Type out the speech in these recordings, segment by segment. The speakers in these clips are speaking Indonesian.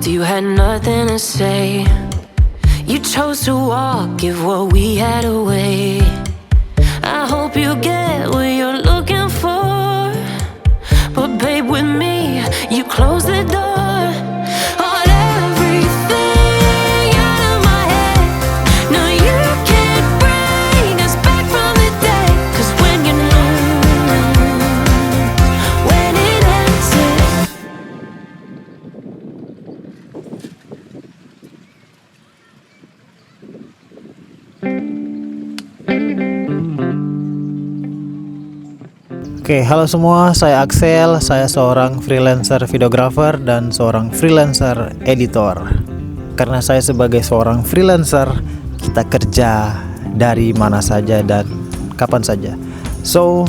talked, you had nothing to say. You chose to walk, give what we had away. I hope you get what you're looking for, but babe, with me, you close the door on everything out of my head. No, you can't bring us back from the dead, 'cause when you know when it ends Oke, halo semua, saya Axel. Saya seorang freelancer videographer dan seorang freelancer editor. Karena saya sebagai seorang freelancer, kita kerja dari mana saja dan kapan saja. So,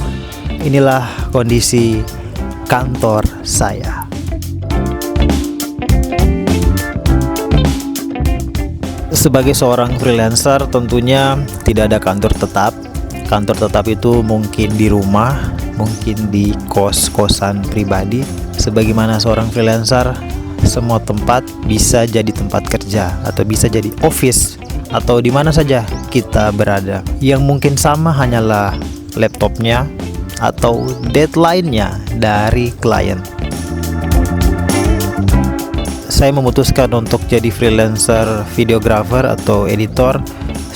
inilah kondisi kantor saya. Sebagai seorang freelancer, tentunya tidak ada kantor tetap. Kantor tetap itu mungkin di rumah, mungkin di kos-kosan pribadi. Sebagaimana seorang freelancer, semua tempat bisa jadi tempat kerja atau bisa jadi office atau di mana saja kita berada. Yang mungkin sama hanyalah laptopnya atau deadline-nya dari klien. Saya memutuskan untuk jadi freelancer videographer atau editor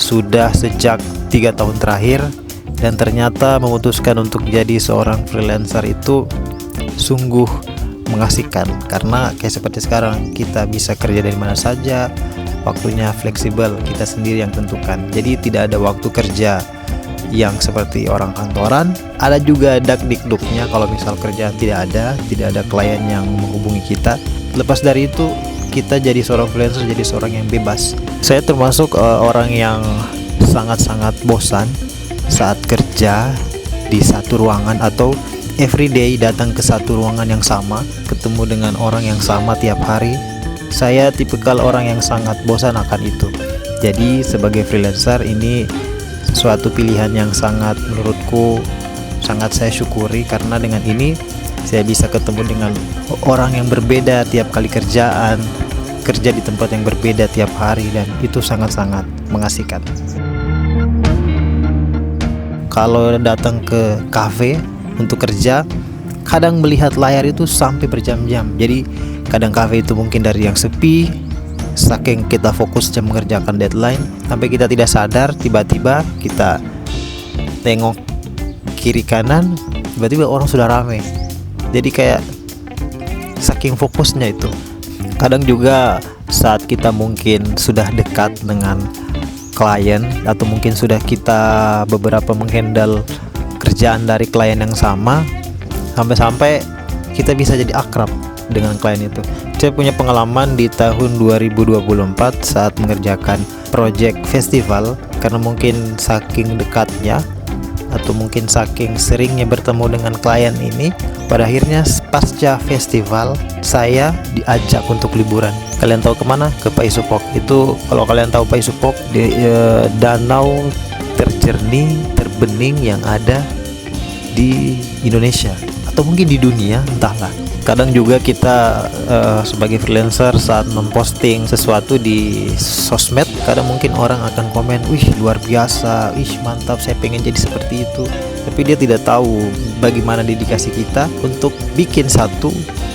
sudah sejak 3 tahun terakhir. Dan ternyata memutuskan untuk jadi seorang freelancer itu sungguh mengasihkan. Karena kayak seperti sekarang, kita bisa kerja dari mana saja, waktunya fleksibel, kita sendiri yang tentukan. Jadi tidak ada waktu kerja yang seperti orang kantoran. Ada juga dak-dikduknya kalau misal kerjaan tidak ada klien yang menghubungi kita. Lepas dari itu, kita jadi seorang freelancer, jadi seorang yang bebas. Saya termasuk orang yang sangat-sangat bosan saat kerja di satu ruangan atau everyday datang ke satu ruangan yang sama, ketemu dengan orang yang sama tiap hari. Saya tipikal orang yang sangat bosan akan itu. Jadi sebagai freelancer ini suatu pilihan yang sangat, menurutku sangat saya syukuri, karena dengan ini saya bisa ketemu dengan orang yang berbeda tiap kali kerja di tempat yang berbeda tiap hari, dan itu sangat-sangat mengasihkan. Kalau datang ke kafe untuk kerja, kadang melihat layar itu sampai berjam-jam. Jadi kadang kafe itu mungkin dari yang sepi, saking kita fokus jam mengerjakan deadline, sampai kita tidak sadar, tiba-tiba kita tengok kiri kanan, tiba-tiba orang sudah ramai. Jadi kayak saking fokusnya itu. Kadang juga saat kita mungkin sudah dekat dengan klien, atau mungkin sudah kita beberapa menghandle kerjaan dari klien yang sama, sampai-sampai kita bisa jadi akrab dengan klien itu. Saya punya pengalaman di tahun 2024 saat mengerjakan project festival, karena mungkin saking dekatnya atau mungkin saking seringnya bertemu dengan klien ini, pada akhirnya pasca festival saya diajak untuk liburan. Kalian tahu kemana? Ke Paisupok. Itu kalau kalian tahu Paisupok, di danau terjernih, terbening yang ada di Indonesia atau mungkin di dunia, entahlah. Kadang juga kita sebagai freelancer saat memposting sesuatu di sosmed, kadang mungkin orang akan komen, wih luar biasa, wih mantap, saya pengen jadi seperti itu. Tapi dia tidak tahu bagaimana dedikasi kita untuk bikin satu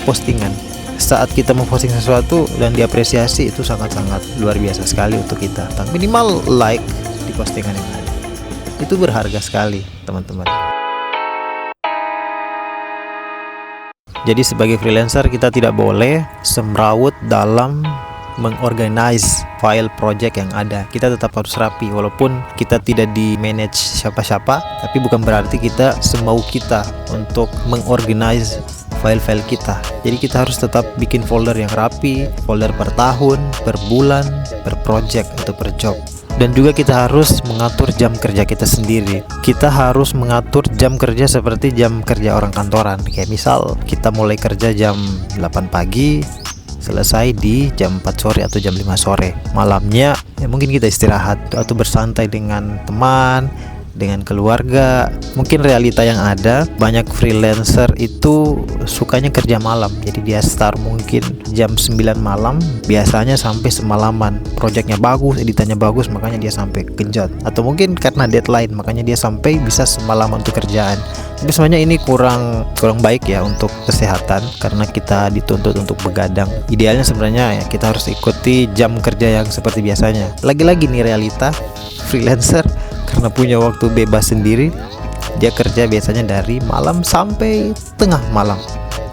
postingan. Saat kita memposting sesuatu dan diapresiasi, itu sangat-sangat luar biasa sekali untuk kita. Minimal like di postingan yang ada, itu berharga sekali, teman-teman. Jadi sebagai freelancer kita tidak boleh semrawut dalam mengorganize file project yang ada. Kita tetap harus rapi, walaupun kita tidak di manage siapa-siapa, tapi bukan berarti kita semau kita untuk mengorganize file-file kita. Jadi kita harus tetap bikin folder yang rapi, folder per tahun, per bulan, per project atau per job. Dan juga kita harus mengatur jam kerja kita sendiri. Kita harus mengatur jam kerja seperti jam kerja orang kantoran. Kayak misal kita mulai kerja jam 8 pagi, selesai di jam 4 sore atau jam 5 sore. Malamnya ya mungkin kita istirahat atau bersantai dengan teman, dengan keluarga. Mungkin realita yang ada, banyak freelancer itu sukanya kerja malam. Jadi dia start mungkin jam 9 malam, biasanya sampai semalaman. Projectnya bagus, editannya bagus, makanya dia sampai genjot. Atau mungkin karena deadline, makanya dia sampai bisa semalaman untuk kerjaan. Tapi sebenarnya ini kurang baik ya untuk kesehatan, karena kita dituntut untuk begadang. Idealnya sebenarnya ya kita harus ikuti jam kerja yang seperti biasanya. Lagi-lagi nih realita freelancer karena punya waktu bebas sendiri, dia kerja biasanya dari malam sampai tengah malam.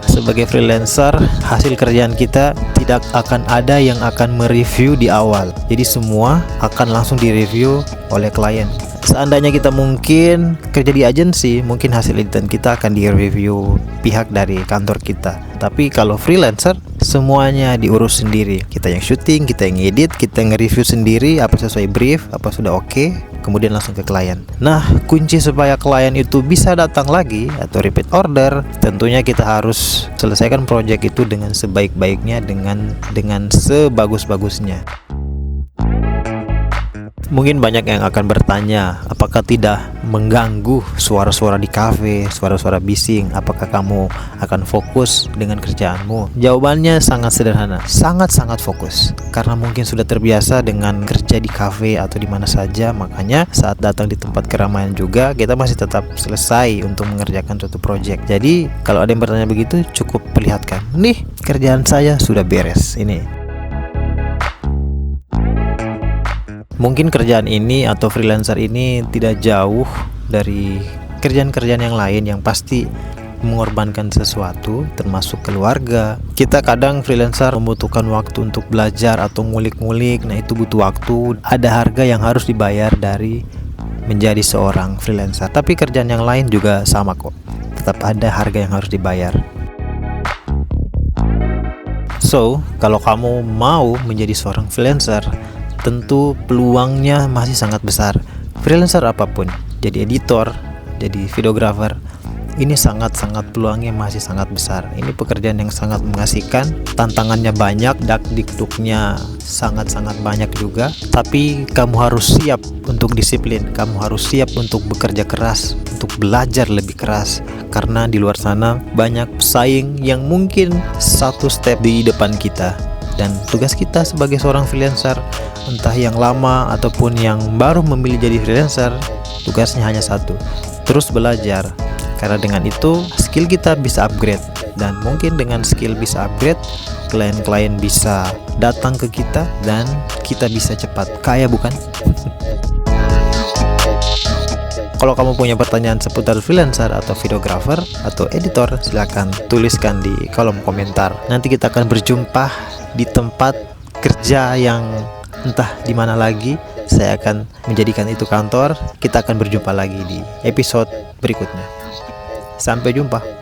Sebagai freelancer, hasil kerjaan kita tidak akan ada yang akan mereview di awal. Jadi semua akan langsung direview oleh klien. Seandainya kita mungkin kerja di agensi, mungkin hasil editan kita akan direview pihak dari kantor kita. Tapi kalau freelancer, semuanya diurus sendiri. Kita yang syuting, kita yang edit, kita yang nge-review sendiri apa sesuai brief, apa sudah oke, kemudian langsung ke klien. Nah, kunci supaya klien itu bisa datang lagi atau repeat order, tentunya kita harus selesaikan project itu dengan sebaik-baiknya, dengan sebagus-bagusnya. Mungkin banyak yang akan bertanya, apakah tidak mengganggu suara-suara di kafe, suara-suara bising? Apakah kamu akan fokus dengan kerjaanmu? Jawabannya sangat sederhana, sangat-sangat fokus. Karena mungkin sudah terbiasa dengan kerja di kafe atau di mana saja, makanya saat datang di tempat keramaian juga kita masih tetap selesai untuk mengerjakan suatu project. Jadi kalau ada yang bertanya begitu, cukup perlihatkan, nih kerjaan saya sudah beres ini. Mungkin kerjaan ini atau freelancer ini tidak jauh dari kerjaan-kerjaan yang lain yang pasti mengorbankan sesuatu, termasuk keluarga. Kita kadang freelancer membutuhkan waktu untuk belajar atau ngulik-ngulik. Nah, itu butuh waktu. Ada harga yang harus dibayar dari menjadi seorang freelancer. Tapi kerjaan yang lain juga sama kok. Tetap ada harga yang harus dibayar. So, kalau kamu mau menjadi seorang freelancer, tentu peluangnya masih sangat besar. Freelancer apapun, jadi editor, jadi videographer, ini sangat-sangat peluangnya masih sangat besar. Ini pekerjaan yang sangat mengasihkan, tantangannya banyak, dak-dikduknya sangat-sangat banyak juga. Tapi kamu harus siap untuk disiplin, kamu harus siap untuk bekerja keras, untuk belajar lebih keras. Karena di luar sana banyak pesaing yang mungkin satu step di depan kita. Dan tugas kita sebagai seorang freelancer, entah yang lama ataupun yang baru memilih jadi freelancer, tugasnya hanya satu, terus belajar. Karena dengan itu skill kita bisa upgrade, dan mungkin dengan skill bisa upgrade, klien-klien bisa datang ke kita dan kita bisa cepat kaya, bukan? Kalau kamu punya pertanyaan seputar freelancer atau videographer atau editor, silakan tuliskan di kolom komentar. Nanti kita akan berjumpa di tempat kerja yang entah di mana lagi. Saya akan menjadikan itu kantor. Kita akan berjumpa lagi di episode berikutnya. Sampai jumpa.